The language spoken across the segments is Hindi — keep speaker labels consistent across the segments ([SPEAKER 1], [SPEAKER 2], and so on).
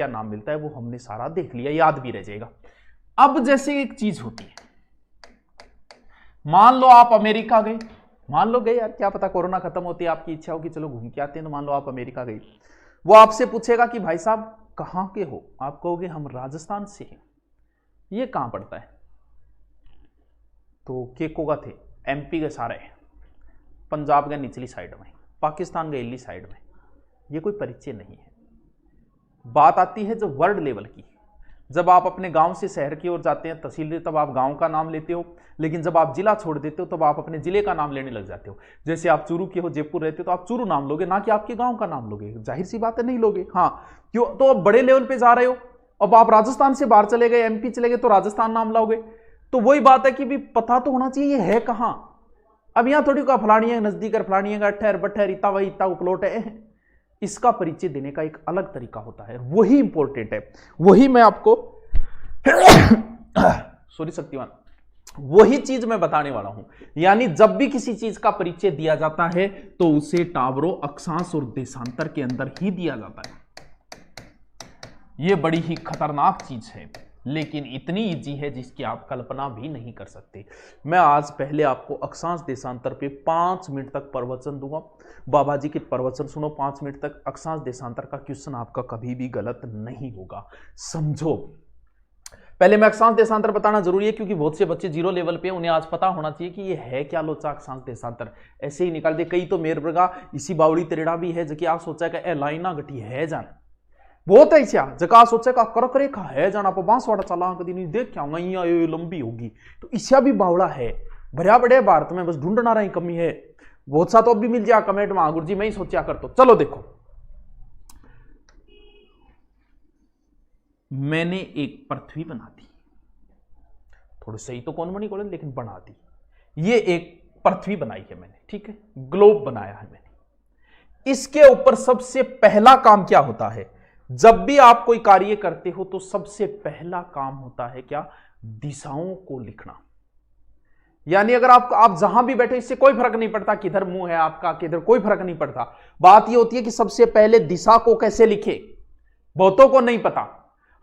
[SPEAKER 1] क्या नाम मिलता है वो हमने सारा देख लिया, याद भी रह जाएगा। अब जैसे एक चीज होती है, मान लो आप अमेरिका गए, मान लो गए यार, क्या पता कोरोना खत्म होती है, आपकी इच्छा हो कि चलो घूम के आते हैं, तो मान लो आप अमेरिका गए, वो आपसे पूछेगा कि भाई साहब कहां के हो, आप कहोगे हम राजस्थान से हैं। ये कहां पड़ता है, तो केकोगा थे एमपी के सारे, पंजाब के निचली साइड में, पाकिस्तान के इली साइड में, ये कोई परिचय नहीं है। बात आती है जो वर्ड लेवल की, जब आप अपने गांव से शहर की ओर जाते हैं, तहसील, तब आप गांव का नाम लेते हो, लेकिन जब आप जिला छोड़ देते हो तब आप अपने जिले का नाम लेने लग जाते हो। जैसे आप चूरू के हो, जयपुर रहते हो, तो आप चूरू नाम लोगे, ना कि आपके गांव का नाम लोगे। जाहिर सी बात है नहीं लोगे। हाँ क्यों, तो अब बड़े लेवल पे जा रहे हो, अब आप राजस्थान से बाहर चले गए, एमपी चले गए, तो राजस्थान नाम लाओगे। तो वही बात है कि भी पता तो होना चाहिए ये है कहां। अब यहां थोड़ी का फलानी है नजदीक है, फलानी है ठहर बठहर, इतना वही इतना प्लॉट है, इसका परिचय देने का एक अलग तरीका होता है, वही इंपॉर्टेंट है। वही मैं आपको सॉरी शक्तिमान, वही चीज मैं बताने वाला हूं। यानी जब भी किसी चीज का परिचय दिया जाता है तो उसे टावरों, अक्षांश और देशांतर के अंदर ही दिया जाता है। यह बड़ी ही खतरनाक चीज है, लेकिन इतनी इजी है जिसकी आप कल्पना भी नहीं कर सकते। मैं आज पहले आपको अक्षांश देशांतर पे 5 मिनट तक प्रवचन दूंगा। बाबा जी के प्रवचन सुनो 5 मिनट तक। अक्षांश देशांतर का क्वेश्चन आपका कभी भी गलत नहीं होगा, समझो। पहले मैं अक्षांश देशांतर बताना जरूरी है, क्योंकि बहुत से बच्चे जीरो लेवल पे, उन्हें आज पता होना चाहिए कि ये है क्या लोचा अक्षांश देशांतर। ऐसे ही निकाल दे कई तो मेरे वर्गा इसी बावड़ी तेरेड़ा भी है, जबकि आप सोचा है लाइना गठी है जान बहुत ऐसा जगह सोचे का कर्क रेखा है जाना पर बांसवाड़ा चला कभी नहीं देख क्या ये लंबी होगी, तो इसका भी बावड़ा है। भरिया बड़े भारत में, बस ढूंढना रही कमी है बहुत सा, तो अब भी मिल जाए कमेंट में, गुरु जी मैं ही सोचा कर। तो चलो देखो, मैंने एक पृथ्वी बना दी, थोड़ी सही तो कौन बनी कॉलेज, लेकिन बना दी। ये एक पृथ्वी बनाई है मैंने, ठीक है, ग्लोब बनाया है मैंने। इसके ऊपर सबसे पहला काम क्या होता है, जब भी आप कोई कार्य करते हो तो सबसे पहला काम होता है क्या, दिशाओं को लिखना। यानी अगर आप जहां भी बैठे, इससे कोई फर्क नहीं पड़ता किधर मुंह है आपका, किधर, कोई फर्क नहीं पड़ता। बात यह होती है कि सबसे पहले दिशा को कैसे लिखे, बहुतों को नहीं पता।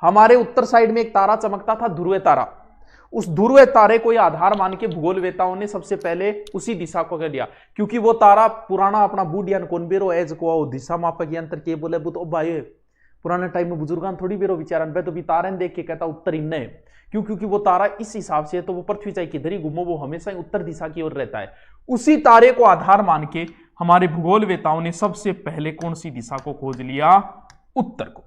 [SPEAKER 1] हमारे उत्तर साइड में एक तारा चमकता था, ध्रुव तारा। उस ध्रुव तारे को आधार मान के भूगोलवेताओं ने सबसे पहले उसी दिशा को कह दिया, क्योंकि वो तारा पुराना अपना बूढ़ियान कौन बेरो एज को दिशा मापक यंत्र के बोले बुत, ओ भाई पुराने टाइम में बुजुर्गान थोड़ी बेरो विचारन पे, तो भी तारे देख के कहता उत्तर इन्ने, क्यों, क्योंकि वो तारा इस हिसाब से है, तो वो पृथ्वी चाहे किधर ही घूमो वो हमेशा ही उत्तर दिशा की ओर रहता है। उसी तारे को आधार मान के हमारे भूगोलवेताओं ने सबसे पहले कौन सी दिशा को खोज लिया, उत्तर को।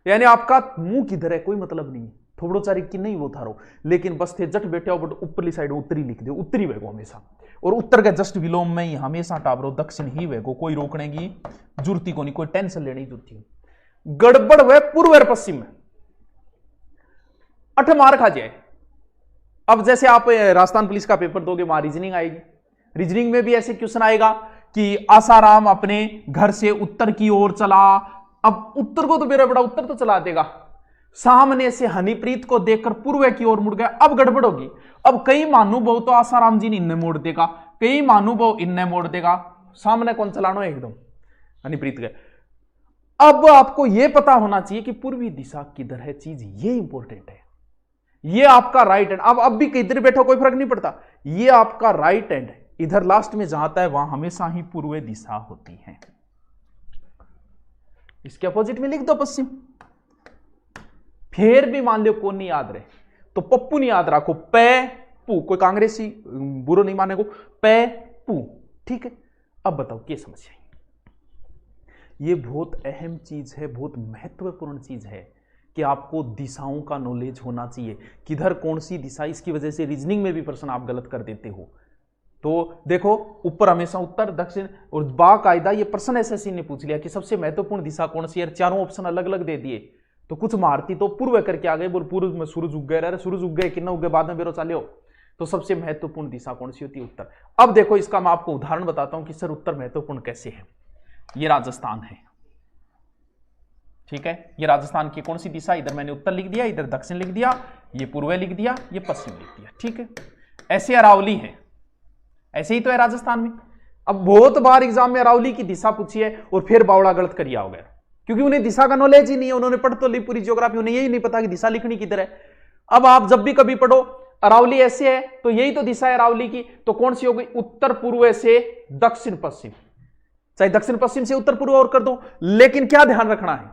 [SPEAKER 1] यानी आपका मुंह किधर है कोई मतलब नहीं, थोड़ो चारी की नहीं वो थारो, लेकिन बस थे जट बैठे हो, बट ऊपरली साइड उत्तरी लिख दो, उत्तरी वेगो हमेशा, और उत्तर के जस्ट विलोम में ही हमेशा टावरो दक्षिण ही वेगो, कोई रोकने की जरूरत को नहीं, कोई टेंशन लेने की जरूरत नहीं। गड़बड़ हुए पूर्व और पश्चिम में, अठ मार खा जाए। अब जैसे आप राजस्थान पुलिस का पेपर दोगे, वहां रीजनिंग आएगी, रीजनिंग में भी ऐसे क्वेश्चन आएगा कि आसाराम अपने घर से उत्तर की ओर चला। अब उत्तर को तो मेरा बड़ा उत्तर तो चला देगा, सामने से हनीप्रीत को देखकर पूर्व की ओर मुड़ गया, अब गड़बड़ होगी। अब कई महानुभव तो आसाराम जी ने इन्ने मोड़ देगा, कई महानुभव इन्ने मोड़ देगा, सामने कौन चलानो है एकदम हनीप्रीत के। अब आपको यह पता होना चाहिए कि पूर्वी दिशा किधर है, चीज ये इंपॉर्टेंट है। ये आपका राइट हैंड, अब भी किधर बैठो कोई फर्क नहीं पड़ता, ये आपका राइट हैंड इधर लास्ट में जहां आता है वहां हमेशा ही पूर्व दिशा होती है। इसके अपोजिट में लिख दो पश्चिम। फिर भी मान लो कौन नहीं याद रहे तो पप्पू नहीं याद रखो, पै पू, कोई कांग्रेसी बुरो नहीं माने को, पै पू, ठीक है। अब बताओ क्या समस्या है, ये बहुत अहम चीज है, बहुत महत्वपूर्ण चीज है कि आपको दिशाओं का नॉलेज होना चाहिए, किधर कौन सी दिशा। इसकी वजह से रीजनिंग में भी प्रश्न आप गलत कर देते हो। तो देखो ऊपर हमेशा उत्तर दक्षिण, और बाकायदा ये प्रश्न एसएससी ने पूछ लिया कि सबसे महत्वपूर्ण दिशा कौन सी है, चारों ऑप्शन अलग अलग दे दिए। तो कुछ मारती तो पूर्व करके आ गए, बोल पूर्व में सूरज उग गए, अरे सूरज उग गए कितना उग गए, बाद में बेरो चाले हो। तो सबसे महत्वपूर्ण दिशा कौन सी होती है, उत्तर। अब देखो इसका मैं आपको उदाहरण बताता हूं कि सर उत्तर महत्वपूर्ण कैसे है। ये राजस्थान है, ठीक है, ये राजस्थान की कौन सी दिशा, इधर मैंने उत्तर लिख दिया, इधर दक्षिण लिख दिया, ये पूर्व लिख दिया, ये पश्चिम लिख दिया, ठीक है। ऐसे अरावली है, ऐसे ही तो है राजस्थान में। अब बहुत बार एग्जाम में अरावली की दिशा पूछी है और फिर बावड़ा गलत करिया हो गया, क्योंकि उन्हें दिशा का नॉलेज ही नहीं है। उन्होंने पढ़ तो ली पूरी ज्योग्राफी, उन्हें यही नहीं पता कि दिशा लिखनी किधर है। अब आप जब भी कभी पढ़ो अरावली ऐसे है तो यही तो दिशा है अरावली की, तो कौन सी होगी? उत्तर पूर्व से दक्षिण पश्चिम, चाहे दक्षिण पश्चिम से उत्तर पूर्व और कर दो। लेकिन क्या ध्यान रखना है,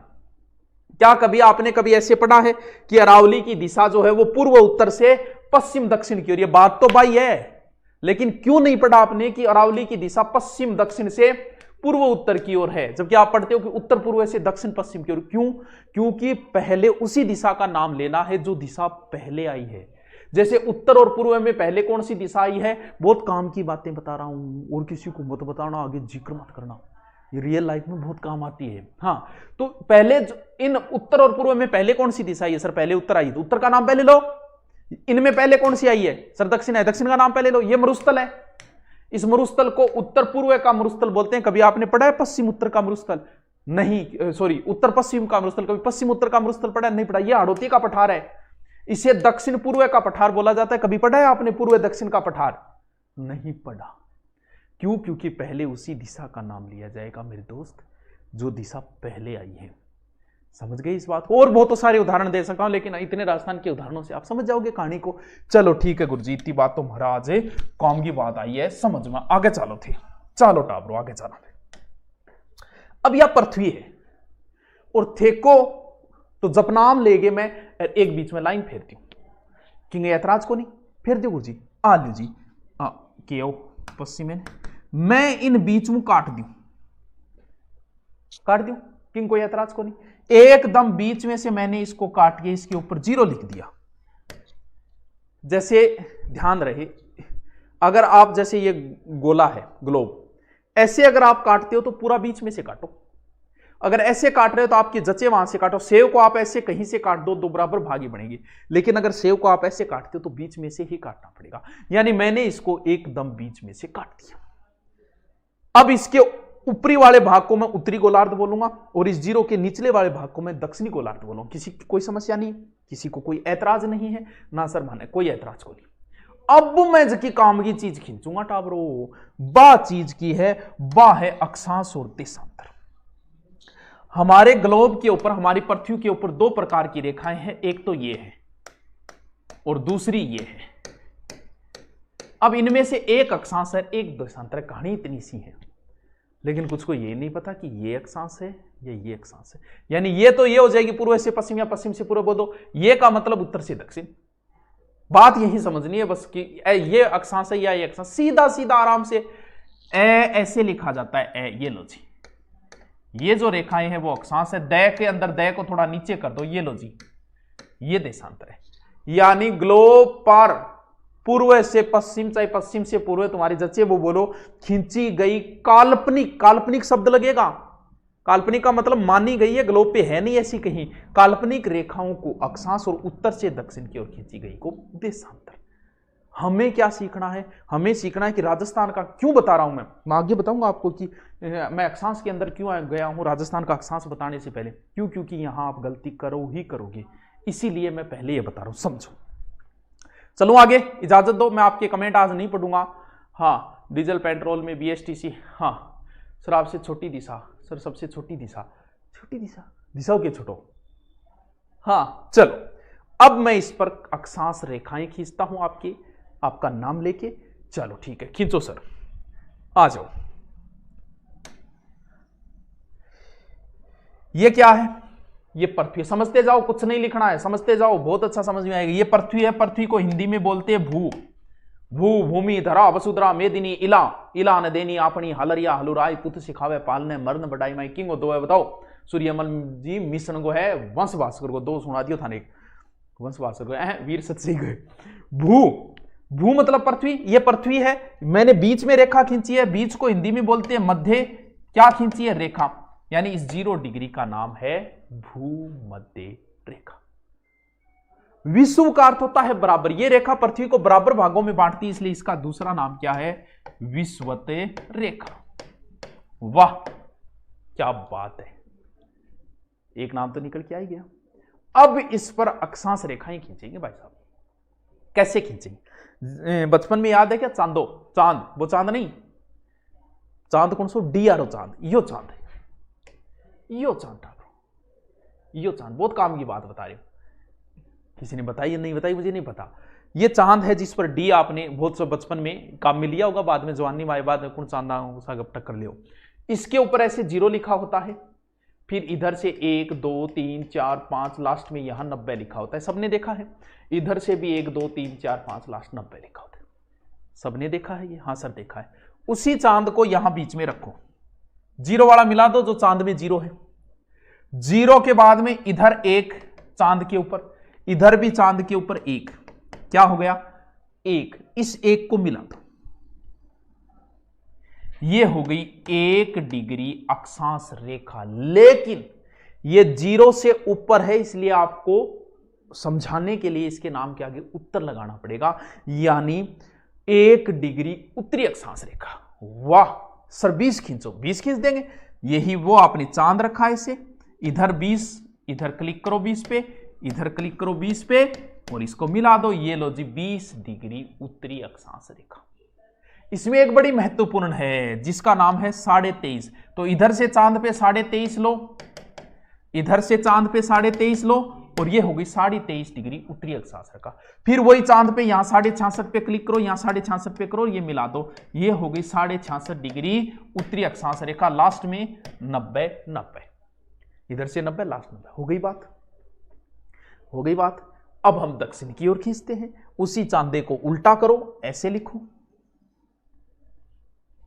[SPEAKER 1] क्या कभी आपने कभी ऐसे पढ़ा है कि अरावली की दिशा जो है वो पूर्व उत्तर से पश्चिम दक्षिण की ओर? ये बात तो भाई है, लेकिन क्यों नहीं पढ़ा आपने कि अरावली की दिशा पश्चिम दक्षिण से पूर्व उत्तर की ओर है, जबकि आप पढ़ते हो कि उत्तर पूर्व से दक्षिण पश्चिम की ओर? क्यों? क्योंकि पहले उसी दिशा का नाम लेना है जो दिशा पहले आई है। जैसे उत्तर और पूर्व में पहले कौन सी दिशा आई है? बहुत काम की बातें बता रहा हूं और किसी को मत बताना, आगे जिक्र मत करना, ये रियल लाइफ में बहुत काम आती है। हाँ, तो पहले इन उत्तर और पूर्व में पहले कौन सी दिशा आई है? सर पहले उत्तर आई, तो उत्तर का नाम पहले लो। इनमें पहले कौन सी आई है? सर दक्षिण है, दक्षिण का नाम पहले लो। ये मरुस्थल है, इस मरुस्थल को उत्तर पूर्व का मरुस्थल बोलते हैं। कभी आपने पढ़ा है पश्चिम उत्तर का मरुस्थल? नहीं, सॉरी, उत्तर पश्चिम का मरुस्थल। कभी पश्चिम उत्तर का मरुस्थल पढ़ा? नहीं पढ़ा। ये हाड़ौती का पठार है, इसे दक्षिण पूर्व का पठार बोला जाता है। कभी पढ़ा है आपने पूर्व दक्षिण का पठार? नहीं पढ़ा। क्यों? क्योंकि पहले उसी दिशा का नाम लिया जाएगा मेरे दोस्त जो दिशा पहले आई है। समझ गए इस बात को? और बहुत सारे उदाहरण दे सकता हूं, लेकिन इतने राजस्थान के उदाहरणों से आप समझ जाओगे कहानी को। चलो ठीक है गुरुजी, इतनी बात तो महाराज कौम की बात आई है समझ में। आगे चलो थे, चलो टाबरो आगे चलो थे। अब यह पृथ्वी है और थे को तो जपनाम लेगे मैं एक बीच में लाइन फेरती हूं। किंग ऐतराज को नहीं फेर दो गुरुजी, आ लो जी, के पश्चिम में मैं इन बीच में काट दूं किंग कोई ऐतराज को नहीं। एकदम बीच में से मैंने इसको काट के इसके ऊपर 0 लिख दिया। जैसे ध्यान रहे, अगर आप जैसे ये गोला है ग्लोब, ऐसे अगर आप काटते हो तो पूरा बीच में से काटो। अगर ऐसे काट रहे हो तो आपके जचे वहां से काटो। सेव को आप ऐसे कहीं से काट दो, 2 बराबर भागी बनेगी। लेकिन अगर सेव को आप ऐसे काटते हो तो बीच में से ही काटना पड़ेगा। यानी मैंने इसको एकदम बीच में से काट दिया। अब इसके ऊपरी वाले भाग को मैं उत्तरी गोलार्ध बोलूंगा और इस 0 के निचले वाले भाग को मैं दक्षिणी गोलार्ध बोलूंगा। किसी की कोई समस्या नहीं है? किसी को कोई ऐतराज नहीं है ना? सर माने कोई ऐतराज को नहीं। अब मैं जबकि काम की चीज खींचूंगा टाबरो, बा चीज की है, बा है अक्षांश और देशांतर। हमारे ग्लोब के ऊपर, हमारी पृथ्वी के ऊपर 2 प्रकार की रेखाएं हैं, एक तो ये है और दूसरी ये है। अब इनमें से एक अक्षांश है, एक देशांतर। कहानी इतनी सी है, लेकिन कुछ को ये नहीं पता कि ये अक्षांश है या ये अक्षांश है। यानी ये तो ये हो जाएगी पूर्व से पश्चिम या पश्चिम से पूर्व बोल दो, ये का मतलब उत्तर से दक्षिण। बात यही समझनी है बस कि ये अक्षांश है या ये अक्षांश। सीधा सीधा आराम से ऐसे लिखा जाता है। ये लो जी, ये जो रेखाएं हैं वो अक्षांश है। दय के अंदर दय को थोड़ा नीचे कर दो, ये लो जी, ये देशांतर है। यानी ग्लोब पर पूर्व से पश्चिम चाहे पश्चिम से पूर्व, तुम्हारी जच्चे वो बोलो, खींची गई काल्पनिक, काल्पनिक शब्द लगेगा। काल्पनिक का मतलब मानी गई है, ग्लोब पे है नहीं ऐसी कहीं। काल्पनिक रेखाओं को अक्षांश और उत्तर से दक्षिण की ओर खींची गई को देशांतर। हमें क्या सीखना है? हमें सीखना है कि राजस्थान का, क्यों बता रहा हूं मैं आगे बताऊंगा आपको कि मैं अक्षांश के अंदर क्यों गया हूं राजस्थान का अक्षांश बताने से पहले। क्यों? क्योंकि यहां आप गलती करो ही करोगे, इसीलिए मैं पहले ये बता रहा हूं, समझो। चलो आगे, इजाजत दो, मैं आपके कमेंट आज नहीं पढ़ूंगा। हाँ, डीजल पेट्रोल में BSTC, हाँ सर आपसे छोटी दिशा, सर सबसे छोटी दिशा, छोटी दिशा, दिशाओं के छोटो। हाँ चलो, अब मैं इस पर अक्षांश रेखाएं खींचता हूं आपका नाम लेके। चलो ठीक है, खींचो सर, आ जाओ। ये क्या है? ये पृथ्वी। समझते जाओ, कुछ नहीं लिखना है, समझते जाओ, बहुत अच्छा समझ में आएगा। ये पृथ्वी है। पृथ्वी को हिंदी में बोलते हैं भू। भू, भूमि, धरा, वसुधरा, मेदिनी, इला, इला न देनी आपनी, हलरिया, हलुराई, पुत सिखावे पालने, मरण बढ़ाई माई किंग। 2 है बताओ। सूर्यमल जी मिशन को है, वंश भास्कर को 2 सुना दियो थाने, वंश भास्कर को वीर सत्सी गए। भू, भू मतलब पृथ्वी। ये पृथ्वी है। मैंने बीच में रेखा खींची है, बीच को हिंदी में बोलते हैं मध्य। क्या खींची है? रेखा। यानी इस 0 डिग्री का नाम है भूमध्य रेखा। विषुव का अर्थ होता है बराबर। ये रेखा पृथ्वी को बराबर भागों में बांटती है, इसलिए इसका दूसरा नाम क्या है? विषुवतीय रेखा। वाह क्या बात है, एक नाम तो निकल के आ ही गया। अब इस पर अक्षांश रेखाएं खींचेंगे भाई साहब। कैसे खींचेंगे? बचपन में याद है क्या? चांदो, चांद, वो चांद नहीं, चांद कौन सा? DRO चांद, यो चांद है, यो चांद डालो। यो चांद, बहुत काम की बात बता रहे हो। किसी ने बताई या नहीं बताई मुझे नहीं पता। ये चांद है जिस पर डी आपने बहुत सा बचपन में काम में लिया होगा, बाद में जवानी वाले बाद में चांदा गप कर लियो। इसके ऊपर ऐसे 0 लिखा होता है, फिर इधर से 1 2 3 4 5 लास्ट में यहां 90 लिखा होता है, सबने देखा है। इधर से भी 1 2 3 4 5 लास्ट 90 लिखा होता है, सबने देखा है ये? हाँ सर देखा है। उसी चांद को यहां बीच में रखो, 0 वाला मिला दो जो चांद में 0 है। 0 के बाद में इधर 1 चांद के ऊपर, इधर भी चांद के ऊपर 1, क्या हो गया 1। इस 1 को मिला दो, ये हो गई 1 डिग्री अक्षांश रेखा। लेकिन ये 0 से ऊपर है, इसलिए आपको समझाने के लिए इसके नाम के आगे उत्तर लगाना पड़ेगा, यानी 1 डिग्री उत्तरी अक्षांश रेखा। वाह सर 20 खींचो, 20 खींच देंगे। यही वो आपने चांद रखा है, इसे इधर 20, इधर क्लिक करो 20 पे, इधर क्लिक करो 20 पे और इसको मिला दो, ये लो जी 20 डिग्री उत्तरी अक्षांश रेखा। इसमें एक बड़ी महत्वपूर्ण है जिसका नाम है 23.5। तो इधर से चांद पे 23.5 लो, इधर से चांद पे 23.5 लो और ये होगी 23.5 डिग्री उत्तरी अक्षांश रेखा। फिर वही चांद पे यहां 66.5 पे क्लिक करो, यहां 66.5 पे करो, ये मिला दो, ये होगी 66.5 डिग्री उत्तरी अक्षांश रेखा। लास्ट में 90 90, इधर से 90 लास्ट 90। हो गई बात, हो गई बात। अब हम दक्षिण की ओर खींचते हैं, उसी चांदे को उल्टा करो, ऐसे लिखो,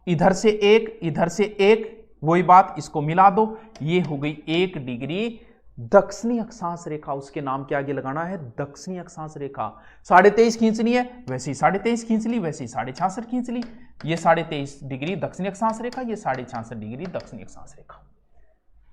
[SPEAKER 1] इधर से 1 इधर से 1, वही बात, इसको मिला दो, ये हो गई 1 डिग्री दक्षिणी अक्षांश रेखा। उसके नाम के आगे लगाना है दक्षिणी अक्षांश रेखा। 23.5 खींचनी है, वैसे ही 23.5 खींच ली, वैसे ही 66.5 खींच ली। ये 23.5 डिग्री दक्षिणी अक्षांश रेखा, ये 66.5 डिग्री दक्षिणी अक्षांश रेखा।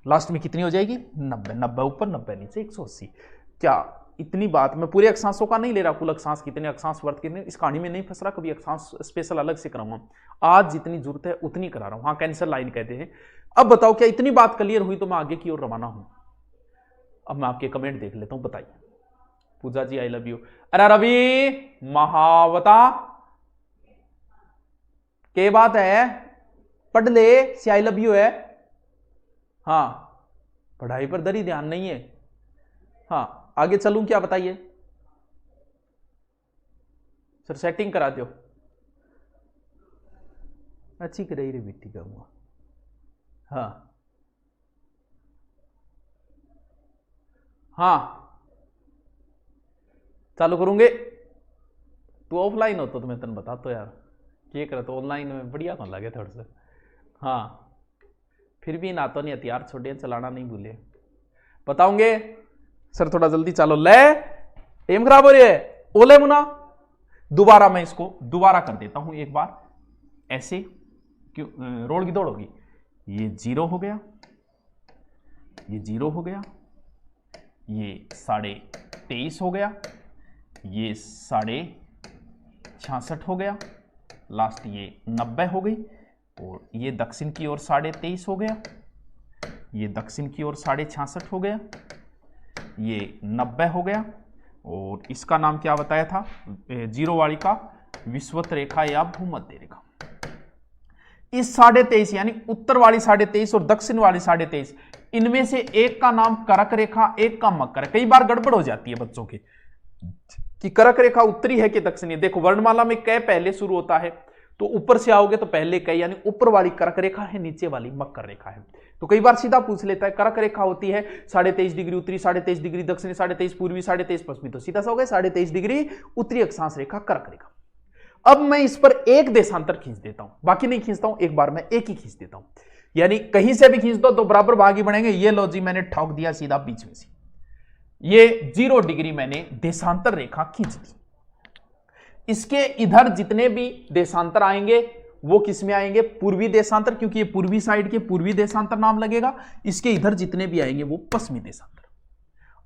[SPEAKER 1] लास्ट में कितनी हो जाएगी 90, 90 ऊपर 90 नीचे 180। क्या इतनी बात, मैं पूरे अक्षांशों का नहीं ले रहा, कुल अक्षांश कितने, अक्षांश वर्त कितने, इस कहानी में नहीं फंस रहा, कभी अक्षांश स्पेशल अलग से कराऊंगा। आज जितनी जरूरत है उतनी करा रहा हूं। हाँ कैंसर लाइन कहते हैं। अब बताओ क्या इतनी बात क्लियर हुई? तो मैं आगे की ओर रवाना हूं। अब मैं आपके कमेंट देख लेता हूं, बताइए। पूजा जी आई लव यू। अरे रवि महावता के बात है, पढ़ ले, सी आई लव यू है। हाँ पढ़ाई पर दरी ध्यान नहीं है। हाँ आगे चलूं क्या, बताइए सर। सेटिंग करा दो, अच्छी कर रही रे बेटी कहूंगा। हाँ हाँ चालू करूंगे। तू ऑफलाइन हो तो मैं तेन बता तो यार, क्या कर तो ऑनलाइन में बढ़िया कौन लगे थोड़ा सा। हाँ फिर भी ना तो नहीं, हथियार छोड़े, चलाना नहीं भूले। बताओगे सर थोड़ा जल्दी चालो। ले टेम खराब हो रही है, ओले मुना। दोबारा मैं इसको दोबारा कर देता हूं एक बार, ऐसे क्यों रोड की दौड़ होगी। ये 0 हो गया, ये 0 हो गया, ये 23.5 हो गया, ये 66.5 हो गया, लास्ट ये 90 हो गई, और ये दक्षिण की ओर 23.5 हो गया, ये दक्षिण की ओर 66.5 हो गया, ये 90 हो गया, और इसका नाम क्या बताया था 0 वाली का, विषुवत रेखा या भूमध्य रेखा। इस 23.5 यानी उत्तर वाली 23.5 और दक्षिण वाली 23.5, इनमें से एक का नाम करक रेखा, एक का मकर। कई बार गड़बड़ हो जाती है बच्चों की कि करक रेखा उत्तरी है कि दक्षिणी। देखो वर्णमाला में कै पहले शुरू होता है, तो ऊपर से आओगे तो पहले कै, यानी ऊपर वाली करक रेखा है, नीचे वाली मकर रेखा है। तो कई बार सीधा पूछ लेता है, करक रेखा होती है 23.5 डिग्री उत्तरी, 23.5 डिग्री दक्षिणी, 23.5 पूर्वी, 23.5 पश्चिमी, तो सीधा सा हो गया 23.5 डिग्री उत्तरी अक्षांश रेखा करक रेखा। अब मैं इस पर एक देशांतर खींच देता हूं, बाकी नहीं खींचता हूं, एक बार मैं एक ही खींच देता हूं, यानी कहीं से भी खींच दो तो बराबर भाग ही बनेंगे। ये लो जी मैंने ठोक दिया सीधा बीच में से, ये 0 डिग्री मैंने देशांतर रेखा खींच दी। इसके इधर जितने भी देशांतर आएंगे वो किस में आएंगे, पूर्वी देशांतर, क्योंकि ये पूर्वी साइड के पूर्वी देशांतर नाम लगेगा। इसके इधर जितने भी आएंगे वो पश्चिमी देशांतर।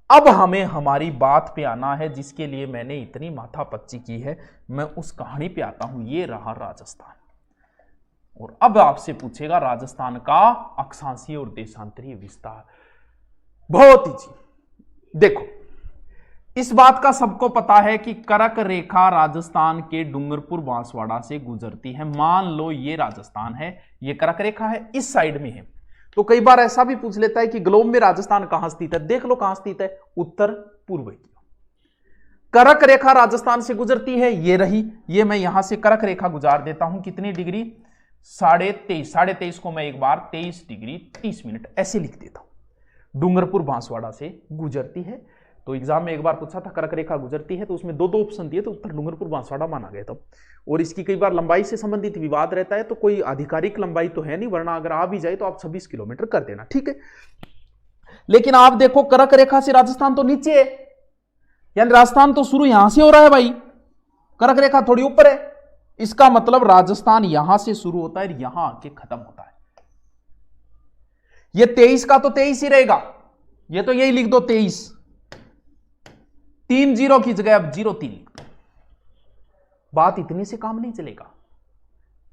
[SPEAKER 1] अब हमें हमारी बात पे आना है जिसके लिए मैंने इतनी माथापच्ची की है, मैं उस कहानी पे आता हूं। ये रहा राजस्थान, और अब आपसे पूछेगा राजस्थान का अक्षांशीय और देशांतरीय विस्तार। बहुत ही देखो, इस बात का सबको पता है कि करक रेखा राजस्थान के डूंगरपुर बांसवाड़ा से गुजरती है। मान लो ये राजस्थान है, ये करक रेखा है, इस साइड में है, तो कई बार ऐसा भी पूछ लेता है कि ग्लोब में राजस्थान कहां स्थित है। देख लो कहां स्थित है, उत्तर पूर्व की। कर्क रेखा राजस्थान से गुजरती है, ये रही। ये मैं यहां से कर्क रेखा गुजार देता हूं, कितनी डिग्री, 23.5 को मैं एक बार 23 डिग्री 30 मिनट ऐसे लिख देता हूं। डूंगरपुर बांसवाड़ा से गुजरती है। तो एग्जाम में एक बार पूछा था कर्क रेखा गुजरती है, तो उसमें दो ऑप्शन दिए, तो उत्तर डूंगरपुर बांसवाड़ा माना गया था। और इसकी कई बार लंबाई से संबंधित विवाद रहता है, तो कोई आधिकारिक लंबाई तो है नहीं, वरना अगर आ भी जाए तो आप 26 किलोमीटर कर देना, ठीक है। लेकिन आप देखो कर्क रेखा से राजस्थान तो नीचे है, यानी राजस्थान तो शुरू यहां से हो रहा है भाई, कर्क रेखा थोड़ी ऊपर है। इसका मतलब राजस्थान यहां से शुरू होता है, यहां आके खत्म होता है। ये 23 का तो 23 ही रहेगा, ये तो यही लिख दो 23, 3 जीरो की जगह अब 03 लिख दो। बात इतनी से काम नहीं चलेगा,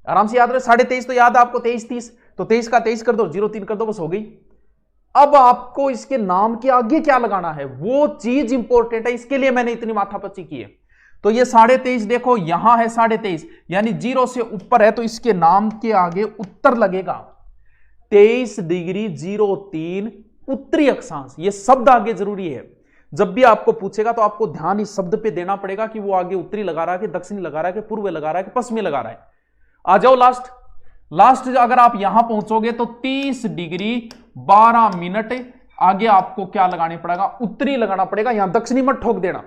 [SPEAKER 1] आराम से याद रहे। 23.5 तो याद है आपको, 23 30, तो 23 का 23 कर दो, 03 कर दो, बस हो गई। अब आपको इसके नाम के आगे क्या लगाना है, वो चीज इंपॉर्टेंट है, इसके लिए मैंने इतनी माथापच्ची की है। तो ये 23.5 देखो यहां है 23.5, यानी 0 से ऊपर है, तो इसके नाम के आगे उत्तर लगेगा। 23 डिग्री 03 उत्तरी अक्षांश, ये शब्द आगे जरूरी है। जब भी आपको पूछेगा तो आपको ध्यान इस शब्द पे देना पड़ेगा कि वो आगे उत्तरी लगा रहा है कि दक्षिणी लगा रहा है कि पूर्व लगा रहा है कि पश्चिमी लगा रहा है। आ जाओ लास्ट अगर आप यहां पहुंचोगे तो 30 डिग्री 12 मिनट आगे आपको क्या लगाने पड़ेगा, उत्तरी लगाना पड़ेगा। यहां दक्षिणी मत ठोक देना,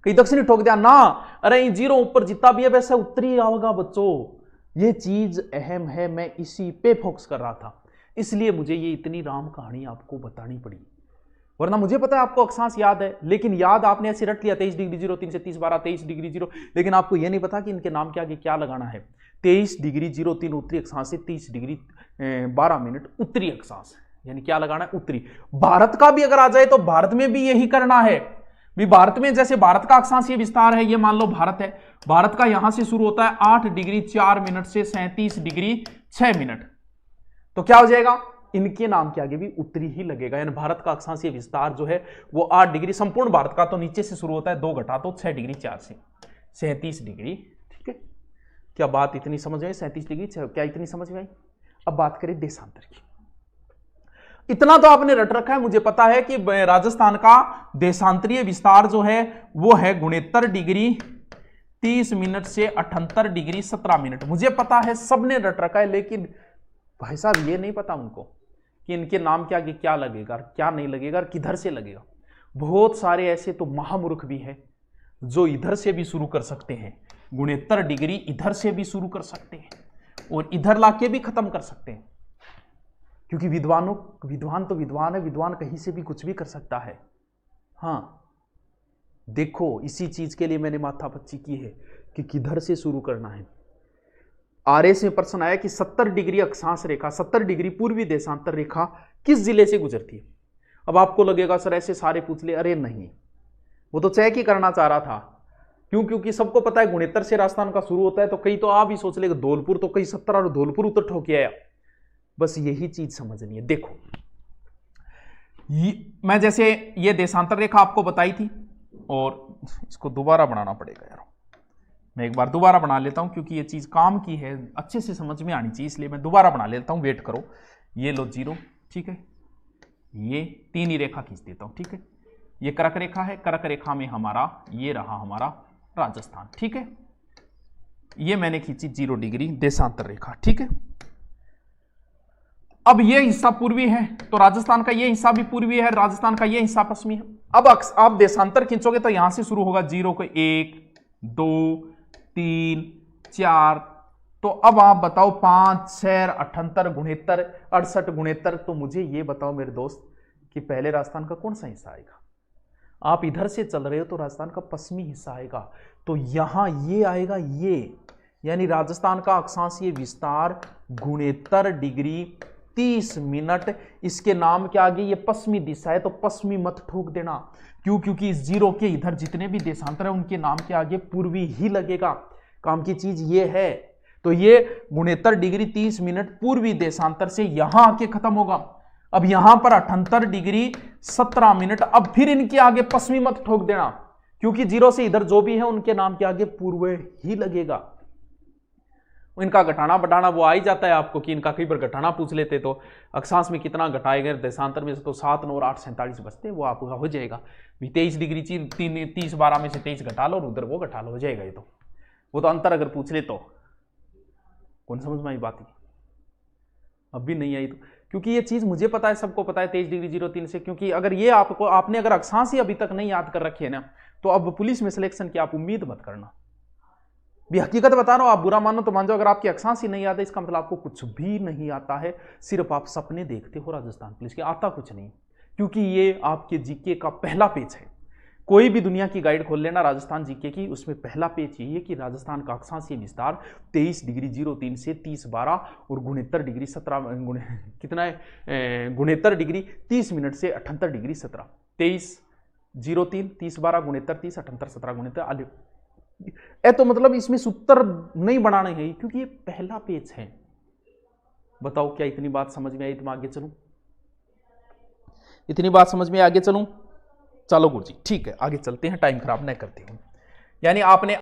[SPEAKER 1] कहीं दक्षिणी ठोक दिया ना, अरे 0 ऊपर जितना भी है वैसे उत्तरी आओगा बच्चों। ये चीज अहम है, मैं इसी पे फोकस कर रहा था, इसलिए मुझे ये इतनी राम कहानी आपको बतानी पड़ी। वरना मुझे पता है आपको अक्षांश याद है, लेकिन याद आपने ऐसे रट लिया 23 डिग्री 03 से 30 12 23 डिग्री 0, लेकिन आपको यह नहीं पता कि इनके नाम के आगे क्या लगाना है। 23 डिग्री 03 उत्तरी अक्षांश से 30 डिग्री 12 मिनट उत्तरी अक्षांश, यानी क्या लगाना है, उत्तरी। भारत का भी अगर आ जाए तो भारत में भी यही करना है। भी भारत में जैसे भारत का अक्षांशीय विस्तार है, ये मान लो भारत है, भारत का यहां से शुरू होता है 8 डिग्री 4 मिनट से 37 डिग्री 6 मिनट, तो क्या हो जाएगा, इनके नाम के आगे भी उत्तरी ही लगेगा। यानी भारत का अक्षांशीय विस्तार जो है वो 8 डिग्री, संपूर्ण भारत का तो नीचे से शुरू होता है, 2 घटा तो 6 डिग्री 4 से 37 डिग्री, ठीक है। क्या बात इतनी समझ में आई, 37 डिग्री क्या इतनी समझ में आई। अब बात करें देशांतर की। इतना तो आपने रट रखा है, मुझे पता है कि राजस्थान का देशांतरीय विस्तार जो है वो है 69 डिग्री 30 मिनट से 78 डिग्री 17 मिनट, मुझे पता है, सबने रट रखा है। लेकिन भाई साहब ये नहीं पता उनको कि इनके नाम के आगे क्या लगेगा, क्या नहीं लगेगा, और किधर से लगेगा। बहुत सारे ऐसे तो महामूर्ख भी हैं जो इधर से भी शुरू कर सकते हैं, 69 डिग्री इधर से भी शुरू कर सकते हैं और इधर लाके भी खत्म कर सकते हैं, क्योंकि विद्वान तो विद्वान है, विद्वान कहीं से भी कुछ भी कर सकता है। हाँ देखो, इसी चीज के लिए मैंने माथापच्ची की है कि किधर से शुरू करना है। आरएस में प्रश्न आया कि 70 डिग्री अक्षांश रेखा, 70 डिग्री पूर्वी देशांतर रेखा किस जिले से गुजरती है। अब आपको लगेगा सर ऐसे सारे पूछ ले, अरे नहीं, वो तो चेक ही करना चाह रहा था। क्यों, क्योंकि सबको पता है 69 से राजस्थान का शुरू होता है, तो कई तो आप ही सोच लेगा धौलपुर, तो कई 70 और धौलपुर उतर ठोक आया। बस यही चीज समझनी है। देखो मैं जैसे ये देशांतर रेखा आपको बताई थी, और इसको दोबारा बनाना पड़ेगा यार, मैं एक बार दोबारा बना लेता हूं क्योंकि ये चीज काम की है, अच्छे से समझ में आनी चाहिए, इसलिए मैं दोबारा बना लेता हूं। वेट करो, ये लो 0, ठीक है, ये 3 ही रेखा खींच देता हूं, ठीक है। ये कर्क रेखा है, कर्क रेखा में हमारा ये रहा हमारा राजस्थान, ठीक है। ये मैंने खींची 0 डिग्री देशांतर रेखा, ठीक है। अब ये हिस्सा पूर्वी है, तो राजस्थान का ये हिस्सा भी पूर्वी है, राजस्थान का ये हिस्सा पश्चिमी है। अब आप देशांतर खींचोगे तो यहां से शुरू होगा 0 को 1 2 3 4, तो अब आप बताओ 5 6 78 69 68 69, तो मुझे ये बताओ मेरे दोस्त कि पहले राजस्थान का कौन सा हिस्सा आएगा। आप इधर से चल रहे हो तो राजस्थान का पश्चिमी हिस्सा आएगा, तो यहां ये आएगा, ये यानी राजस्थान का अक्षांशीय विस्तार 69 डिग्री 30 मिनट, इसके नाम के आगे ये पश्चिमी दिशा है, तो पश्चिमी मत ठोक देना। क्यों, क्योंकि इस 0 के इधर जितने भी देशांतर है उनके नाम के आगे पूर्वी ही लगेगा। काम की चीज ये है, तो ये 69 डिग्री 30 मिनट पूर्वी देशांतर से यहां आके खत्म होगा। अब यहां पर 78 डिग्री 17 मिनट, अब फिर इनके आगे पश्चिमी मत ठोक देना, क्योंकि 0 से इधर जो भी है उनके नाम के आगे पूर्व ही लगेगा। इनका घटाना बढ़ाना वो आ ही जाता है आपको कि इनका कई बार घटाना पूछ लेते तो अक्षांश में कितना घटाए गए देशांतर में से तो 7, 9 और 8 47 बचते, वो आपका हो जाएगा 23 डिग्री 30 12 में से 23 घटा लो और उधर वो घटा लो, हो जाएगा ये तो। वो तो अंतर अगर पूछ ले तो कौन समझ में आई बात? अब भी नहीं आई तो क्योंकि ये चीज मुझे पता है, सबको पता है 23 डिग्री 03 से, क्योंकि अगर ये आपने अगर अक्षांश ही अभी तक नहीं याद कर रखी है ना, तो अब पुलिस में सिलेक्शन की आप उम्मीद मत करना। भी हकीकत बता रहा हूं, आप बुरा मानो तो मान जाओ, अगर आपकी अक्षांश ही नहीं आता इसका मतलब आपको कुछ भी नहीं आता है, सिर्फ आप सपने देखते हो राजस्थान पुलिस के, आता कुछ नहीं। क्योंकि ये आपके जीके का पहला पेज है। कोई भी दुनिया की गाइड खोल लेना राजस्थान जीके की, उसमें पहला पेज यही है कि राजस्थान का अक्षांशीय विस्तार 23 डिग्री 03 से 30 12 और 69 डिग्री 17 कितना है 69 डिग्री 30 मिनट से 78 डिग्री 17, 23 03 30 12 69 30 78 17 69 तो मतलब इसमें सूत्र नहीं बनाने हैं क्योंकि ये पहला पेज है। बताओ क्या इतनी बात समझ में आई? तुम आगे चलूं, इतनी बात समझ में आगे चलूं? चलो गुरुजी ठीक है, आगे चलते हैं, टाइम खराब नहीं करते हूं। यानी आपने